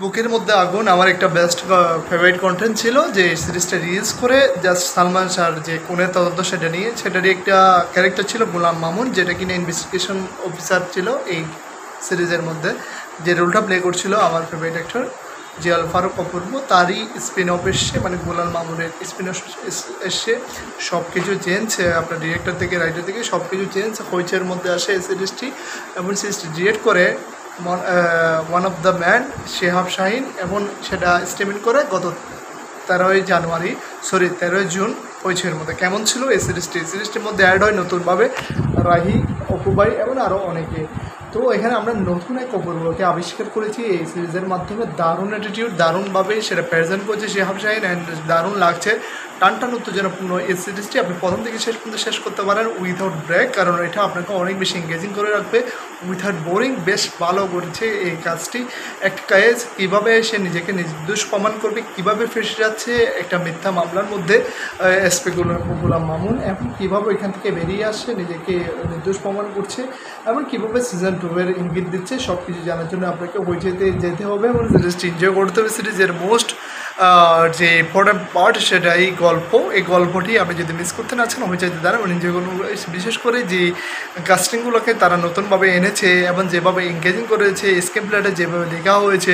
বুকের মধ্যে আগুন আমার একটা বেস্ট ফেভারিট কন্টেন্ট ছিল, যে সিরিজটা রিলিজ করে জাস্ট সালমান শাহর যে কোণের তদন্ত সেটারই একটা ক্যারেক্টার ছিল গোলাম মামুন, যেটা কিনা ইনভেস্টিগেশন অফিসার ছিল এই সিরিজের মধ্যে, যে রোলটা প্লে করছিল আমার ফেভারিট অ্যাক্টর জিয়াল ফারুক অপূর্ব। তারই স্পিন অফ এসছে, মানে গোলাম মামুনের স্পিন অফ এসছে। সব কিছু চেঞ্জ, আপনার ডিরেক্টর থেকে রাইটার থেকে সব কিছু চেঞ্জ হইচের মধ্যে আসে এই সিরিজটি, এবং সিরিজটি ডিরেক্ট করে one of the man Shehab Shahin, এবং সেটা স্টেমিন করে গত 13ই জুন হইচের মধ্যে। কেমন ছিল এই সিরিজটির মধ্যে অ্যাড হয় নতুনভাবে রাহি, অপুবাই এবং আরও অনেকে। তো এখানে আমরা নতুন এক অপূর্বকে আবিষ্কার করেছি এই সিরিজের মাধ্যমে। দারুণ অ্যাটিটিউড, দারুণভাবে সেটা প্রেজেন্ট করছে শেহাব শাহিন, অ্যান্ড দারুণ লাগছে। টানটান উত্তেজনাপূর্ণ এই সিরিজটি আপনি প্রথম থেকে শেষ পর্যন্ত শেষ করতে পারেন উইথাউট ব্রেক, কারণ এটা আপনাকে অনেক বেশি এঙ্গেজিং করে রাখবে উইথাউট বোরিং। বেশ ভালো করেছে এই কাজটি। একটা কেস কীভাবে সে নিজেকে নির্দোষ প্রমাণ করবে, কীভাবে ফেসে যাচ্ছে একটা মিথ্যা মামলার মধ্যে এসপি গোলাম মামুন, এবং কীভাবে এখান থেকে বেরিয়ে আসছে, নিজেকে নির্দোষ প্রমাণ করছে, এবং কীভাবে সিজন 2 এর ইঙ্গিত দিচ্ছে। সব কিছু জানার জন্য আপনাকে হইচেতে যেতে হবে এবং সিরিজটি এনজয় করতে হবে। সিরিজের মোস্ট যে ইম্পর্ট্যান্ট পার্ট সেটা এই গল্পটি আপনি যদি মিস করতে না চান হইচেতে দ্বারা যেগুলো, বিশেষ করে যে কাস্টিংগুলোকে তারা নতুনভাবে এনেছে এবং যেভাবে এঙ্গেজিং করেছে, স্ক্রিন প্লেটা যেভাবে লেখা হয়েছে,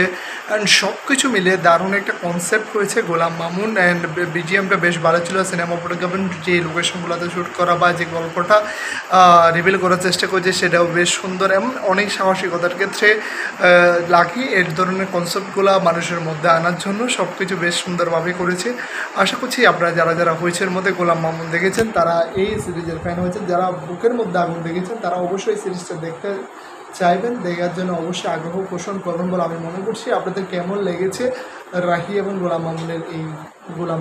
অ্যান্ড সব কিছু মিলে দারুণ একটা কনসেপ্ট হয়েছে গোলাম মামুন। অ্যান্ড বিজিএমটা বেশ ভালো ছিল। সিনেমা ফটোগ্রাফি যে লোকেশনগুলোতে শ্যুট করা বা যে গল্পটা রিভিল করার চেষ্টা করেছে সেটাও বেশ সুন্দর, এবং অনেক সাহসিকতার ক্ষেত্রে লাগি এর ধরনের কনসেপ্টগুলো মানুষের মধ্যে আনার জন্য সব কিছু বেশ সুন্দরভাবে করেছে। আশা করছি আপনারা যারা হইচের মধ্যে গোলাম মামুন দেখেছেন তারা এই সিরিজের ফ্যান হয়েছেন। যারা বুকের মধ্যে আগুন দেখেছেন তারা অবশ্যই সিরিজটা দেখতে চাইবেন, দেখার জন্য অবশ্যই আগ্রহ পোষণ করবেন বলে আমি মনে করছি। আপনাদের কেমন লেগেছে রাহি এবং গোলাম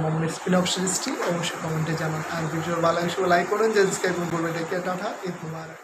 মামুনের স্পিন অফ সিরিজটি অবশ্যই কমেন্টে জানান। আর ভিডিওর ভালো হিসেবে লাইক করেন, যে সাবস্ক্রাইব করবেন। টাটা, ঈদ মুবারক।